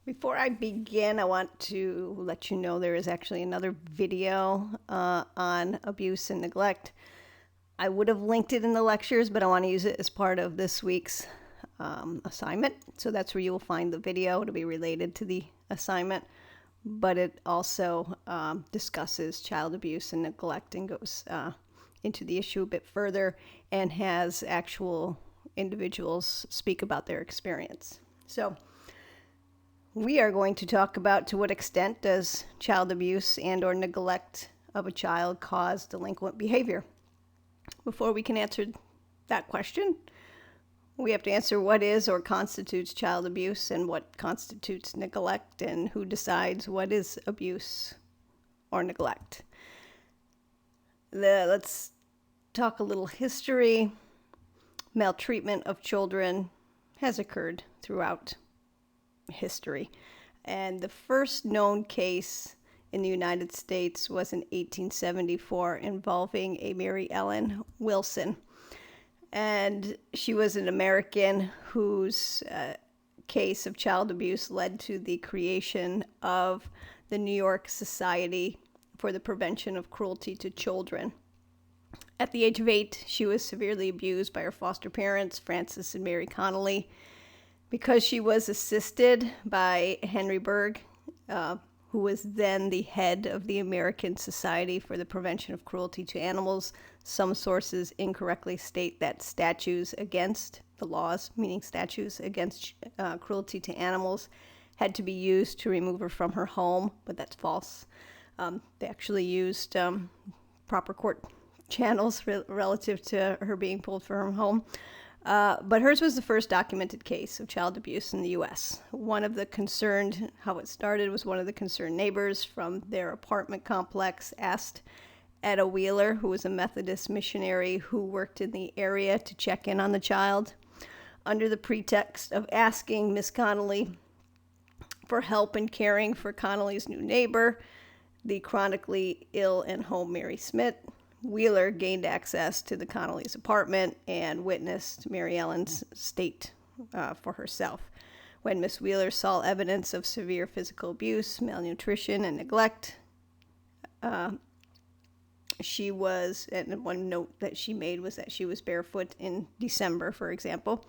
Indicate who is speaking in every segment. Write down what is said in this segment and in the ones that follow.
Speaker 1: Before I begin, I want to let you know there is actually another video on abuse and neglect. I would have linked it in the lectures, but I want to use it as part of this week's assignment. So that's where you will find the video to be related to the assignment. But it also discusses child abuse and neglect and goes into the issue a bit further and has actual individuals speak about their experience. So we are going to talk about to what extent does child abuse and or neglect of a child cause delinquent behavior. Before we can answer that question, we have to answer what is or constitutes child abuse and what constitutes neglect and who decides what is abuse or neglect. Let's talk a little history. Maltreatment of children has occurred throughout history. And the first known case in the United States was in 1874 involving a Mary Ellen Wilson. And she was an American whose case of child abuse led to the creation of the New York Society for the Prevention of Cruelty to Children. At the age of 8, she was severely abused by her foster parents, Francis and Mary Connolly. Because she was assisted by Henry Berg, who was then the head of the American Society for the Prevention of Cruelty to Animals, some sources incorrectly state that statutes against the laws, meaning statutes against cruelty to animals, had to be used to remove her from her home, but that's false. They actually used proper court channels relative to her being pulled from her home. But hers was the first documented case of child abuse in the U.S. How it started was one of the concerned neighbors from their apartment complex asked Etta Wheeler, who was a Methodist missionary who worked in the area, to check in on the child. Under the pretext of asking Miss Connolly for help in caring for Connolly's new neighbor, the chronically ill and home Mary Smith, Wheeler gained access to the Connolly's apartment and witnessed Mary Ellen's state for herself. When Miss Wheeler saw evidence of severe physical abuse, malnutrition, and neglect, and one note that she made was that she was barefoot in December, for example,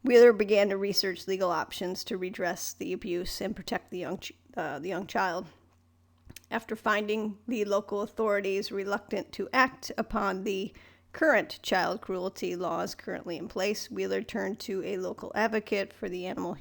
Speaker 1: Wheeler began to research legal options to redress the abuse and protect the young child. After finding the local authorities reluctant to act upon the current child cruelty laws currently in place, Wheeler turned to a local advocate for the animal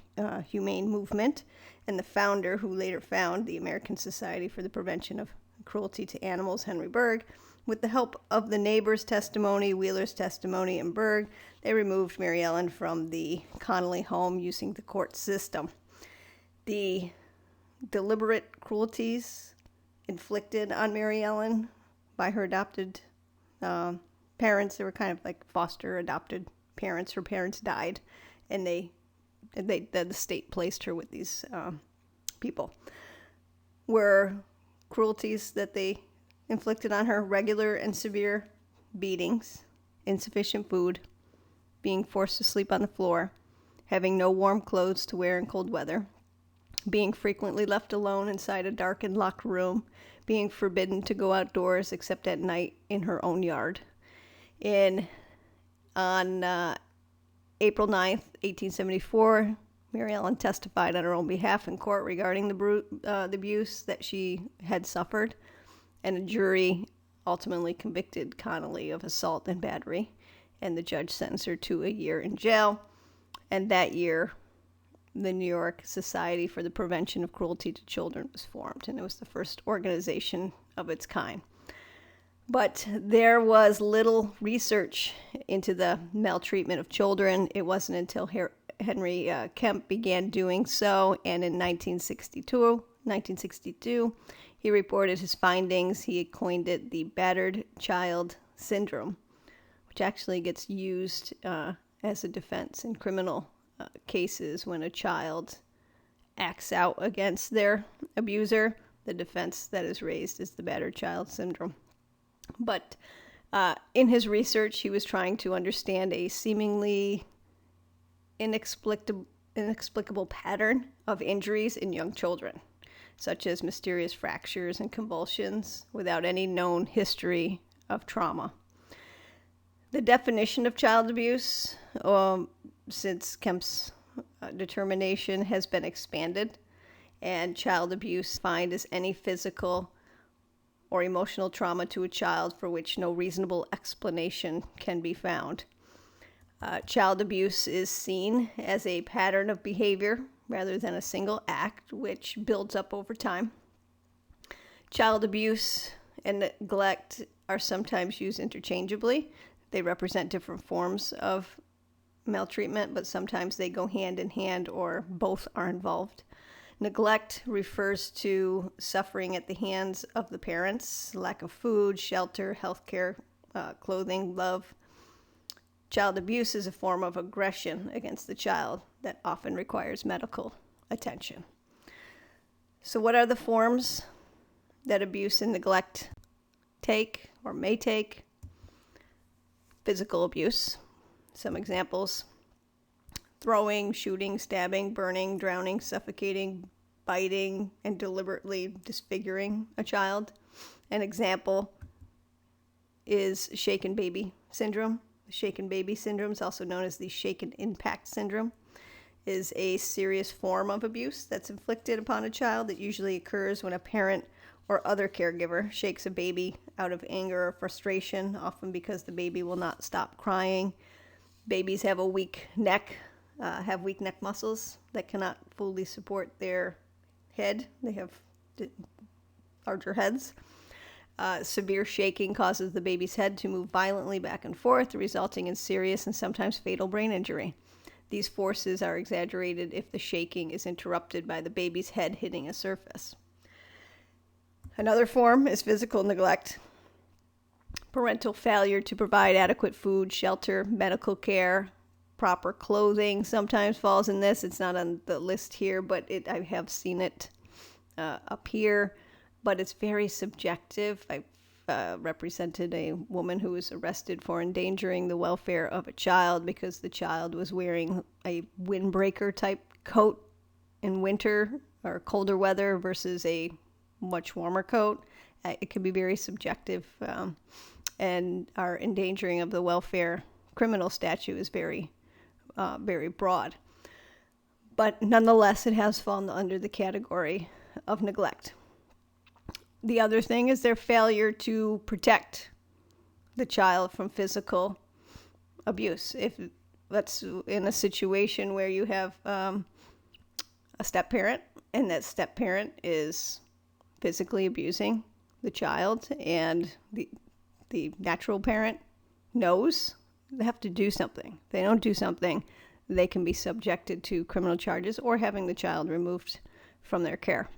Speaker 1: humane movement and the founder, who later founded the American Society for the Prevention of Cruelty to Animals, Henry Berg. With the help of the neighbor's testimony, Wheeler's testimony, and Berg, they removed Mary Ellen from the Connolly home using the court system. The deliberate cruelties inflicted on Mary Ellen by her adopted parents. They were kind of like foster adopted parents. Her parents died, and the state placed her with these people. Were cruelties that they inflicted on her: regular and severe beatings, insufficient food, being forced to sleep on the floor, having no warm clothes to wear in cold weather, being frequently left alone inside a dark and locked room, being forbidden to go outdoors except at night in her own yard. On April 9th, 1874, Mary Ellen testified on her own behalf in court regarding the abuse that she had suffered, and a jury ultimately convicted Connolly of assault and battery, and the judge sentenced her to a year in jail. And that year, the New York Society for the Prevention of Cruelty to Children was formed, and it was the first organization of its kind. But there was little research into the maltreatment of children. It wasn't until Henry Kemp began doing so, and in 1962, he reported his findings. He coined it the battered child syndrome, which actually gets used as a defense in criminal cases when a child acts out against their abuser. The defense that is raised is the battered child syndrome. But in his research, he was trying to understand a seemingly inexplicable inexplicable pattern of injuries in young children, such as mysterious fractures and convulsions without any known history of trauma. The definition of child abuse, since Kemp's determination, has been expanded, and child abuse defined as any physical or emotional trauma to a child for which no reasonable explanation can be found. Child abuse is seen as a pattern of behavior rather than a single act, which builds up over time. Child abuse and neglect are sometimes used interchangeably. They represent different forms of maltreatment, but sometimes they go hand in hand or both are involved. Neglect refers to suffering at the hands of the parents, lack of food, shelter, healthcare, clothing, love. Child abuse is a form of aggression against the child that often requires medical attention. So what are the forms that abuse and neglect take or may take? Physical abuse. Some examples: throwing, shooting, stabbing, burning, drowning, suffocating, biting, and deliberately disfiguring a child. An example is shaken baby syndrome. Shaken baby syndrome is also known as the shaken impact syndrome, is a serious form of abuse that's inflicted upon a child that usually occurs when a parent or other caregiver shakes a baby out of anger or frustration, often because the baby will not stop crying. Babies have a weak neck, have weak neck muscles that cannot fully support their head. They have larger heads. Severe shaking causes the baby's head to move violently back and forth, resulting in serious and sometimes fatal brain injury. These forces are exaggerated if the shaking is interrupted by the baby's head hitting a surface. Another form is physical neglect. Parental failure to provide adequate food, shelter, medical care, proper clothing sometimes falls in this. It's not on the list here, but I have seen it up here. But it's very subjective. I represented a woman who was arrested for endangering the welfare of a child because the child was wearing a windbreaker type coat in winter or colder weather versus a much warmer coat. It can be very subjective, and our endangering of the welfare criminal statute is very, very broad. But nonetheless, it has fallen under the category of neglect. The other thing is their failure to protect the child from physical abuse. If that's in a situation where you have a step-parent, and that step-parent is physically abusing the child, and the natural parent knows, they have to do something. If they don't do something, they can be subjected to criminal charges or having the child removed from their care.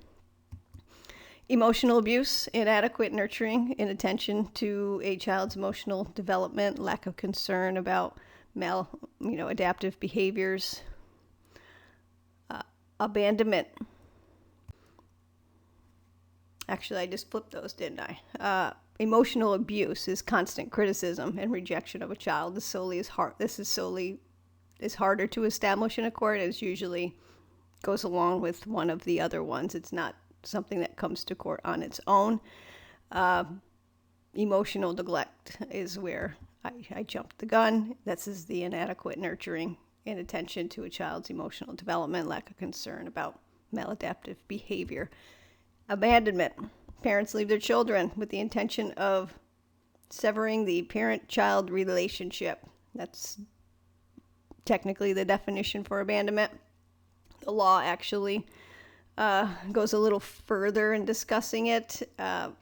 Speaker 1: Emotional abuse, inadequate nurturing and attention to a child's emotional development, lack of concern about adaptive behaviors. Abandonment. Actually, I just flipped those, didn't I? Emotional abuse is constant criticism and rejection of a child. This is harder to establish in a court. It usually goes along with one of the other ones. It's not something that comes to court on its own. Emotional neglect is where I jumped the gun. This is the inadequate nurturing and attention to a child's emotional development, lack of concern about maladaptive behavior. Abandonment. Parents leave their children with the intention of severing the parent-child relationship. That's technically the definition for abandonment. The law actually goes a little further in discussing it,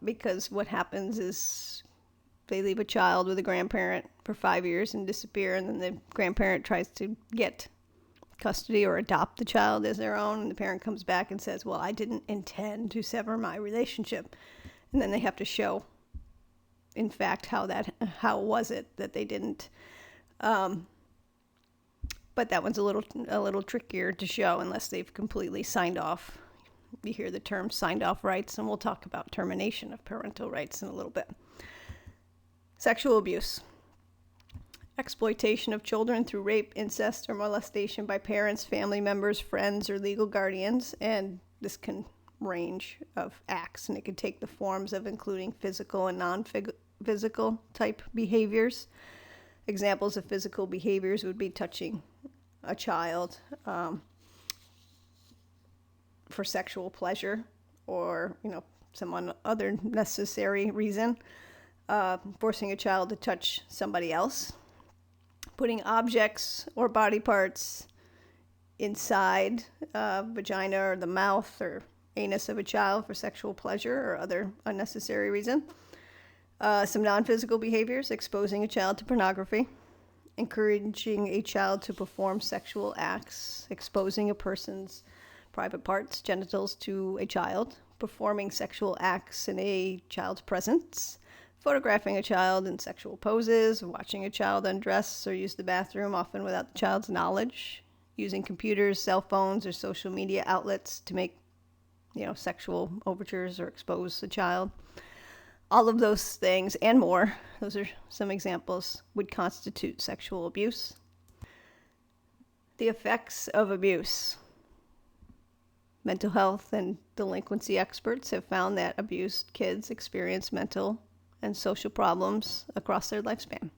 Speaker 1: because what happens is they leave a child with a grandparent for 5 years and disappear, and then the grandparent tries to get custody or adopt the child as their own, and the parent comes back and says, well, I didn't intend to sever my relationship. And then they have to show, in fact, how was it that they didn't. But that one's a little trickier to show unless they've completely signed off. You hear the term signed off rights, and we'll talk about termination of parental rights in a little bit. Sexual abuse. exploitation of children through rape, incest, or molestation by parents, family members, friends, or legal guardians. And this can range of acts, and it can take the forms of including physical and non-physical type behaviors. Examples of physical behaviors would be touching a child for sexual pleasure or, some other necessary reason. Forcing a child to touch somebody else. Putting objects or body parts inside vagina or the mouth or anus of a child for sexual pleasure or other unnecessary reason. Some non-physical behaviors: exposing a child to pornography, encouraging a child to perform sexual acts, exposing a person's private parts, genitals, to a child, performing sexual acts in a child's presence, photographing a child in sexual poses, watching a child undress or use the bathroom, often without the child's knowledge, using computers, cell phones, or social media outlets to make, sexual overtures or expose the child. All of those things and more, those are some examples, would constitute sexual abuse. The effects of abuse. Mental health and delinquency experts have found that abused kids experience mental and social problems across their lifespan.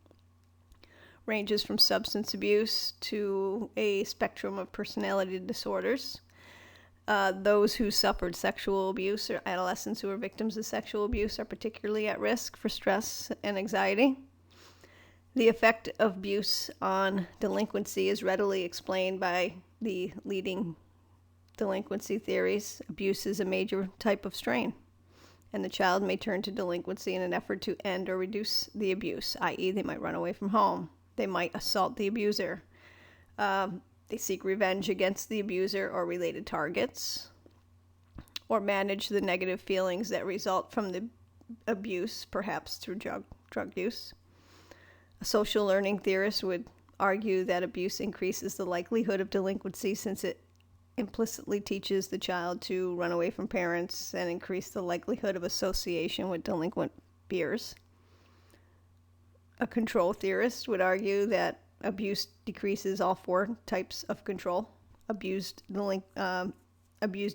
Speaker 1: Ranges from substance abuse to a spectrum of personality disorders. Those who suffered sexual abuse or adolescents who are victims of sexual abuse are particularly at risk for stress and anxiety. The effect of abuse on delinquency is readily explained by the leading delinquency theories. Abuse is a major type of strain, and the child may turn to delinquency in an effort to end or reduce the abuse, i.e. they might run away from home. They might assault the abuser. They seek revenge against the abuser or related targets, or manage the negative feelings that result from the abuse, perhaps through drug use. A social learning theorist would argue that abuse increases the likelihood of delinquency since it implicitly teaches the child to run away from parents and increase the likelihood of association with delinquent peers. A control theorist would argue that abuse decreases all four types of control. Abused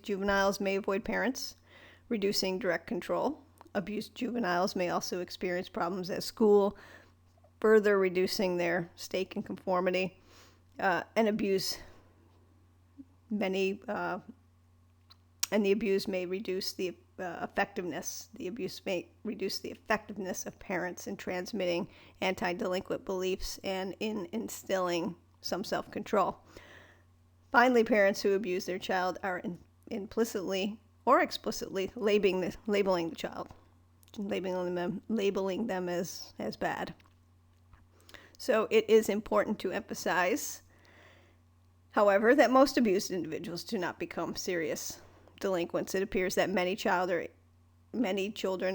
Speaker 1: juveniles may avoid parents, reducing direct control. Abused juveniles may also experience problems at school, further reducing their stake in conformity. And the abuse may reduce the effectiveness. The abuse may reduce the effectiveness of parents in transmitting anti-delinquent beliefs and in instilling some self-control. Finally, parents who abuse their child are implicitly or explicitly labeling the child, labeling them as bad. So it is important to emphasize, however, that most abused individuals do not become serious delinquents. It appears that many children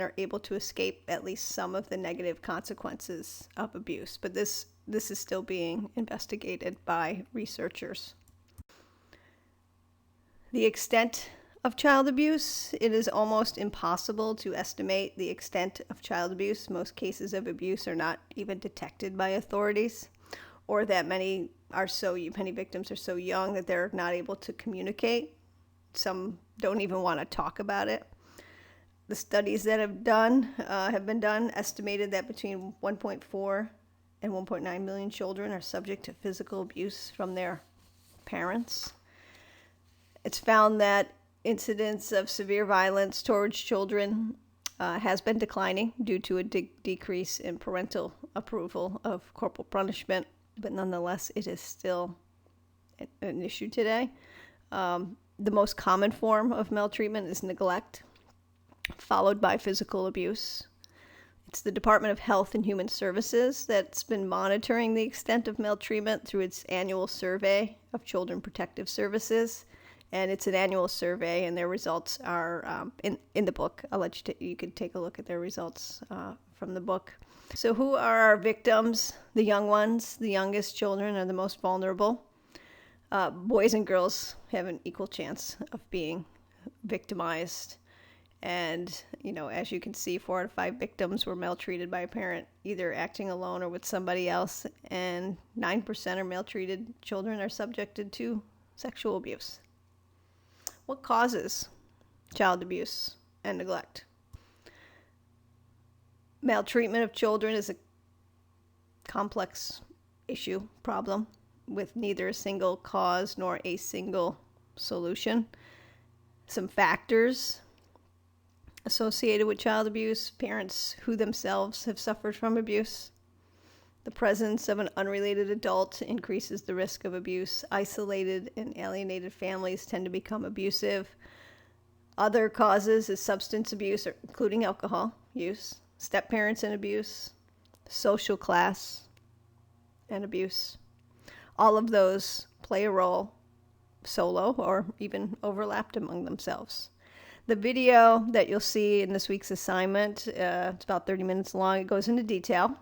Speaker 1: are able to escape at least some of the negative consequences of abuse, but this is still being investigated by researchers. The extent of child abuse. It is almost impossible to estimate the extent of child abuse. Most cases of abuse are not even detected by authorities, or that many victims are so young that they're not able to communicate. Some don't even want to talk about it. The studies that have been done estimated that between 1.4 and 1.9 million children are subject to physical abuse from their parents. It's found that incidence of severe violence towards children has been declining due to a decrease in parental approval of corporal punishment, but nonetheless, it is still an issue today. The most common form of maltreatment is neglect, followed by physical abuse. It's the Department of Health and Human Services that's been monitoring the extent of maltreatment through its annual survey of Children Protective Services. And it's an annual survey, and their results are in the book. I'll let you can take a look at their results from the book. So who are our victims? The young ones. The youngest children are the most vulnerable. Boys and girls have an equal chance of being victimized. And, as you can see, 4 out of 5 victims were maltreated by a parent, either acting alone or with somebody else. And 9% of maltreated children are subjected to sexual abuse. What causes child abuse and neglect? Maltreatment of children is a complex problem with neither a single cause nor a single solution. Some factors associated with child abuse: parents who themselves have suffered from abuse. The presence of an unrelated adult increases the risk of abuse. Isolated and alienated families tend to become abusive. Other causes is substance abuse, including alcohol use, step-parents and abuse, social class and abuse. All of those play a role, solo or even overlapped among themselves. The video that you'll see in this week's assignment, it's about 30 minutes long. It goes into detail,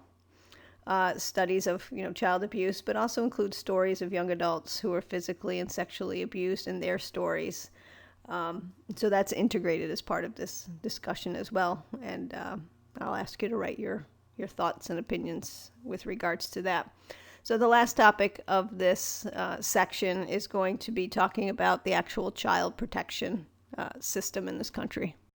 Speaker 1: studies of child abuse, but also includes stories of young adults who are physically and sexually abused and their stories. So that's integrated as part of this discussion as well. And I'll ask you to write your thoughts and opinions with regards to that. So the last topic of this section is going to be talking about the actual child protection system in this country.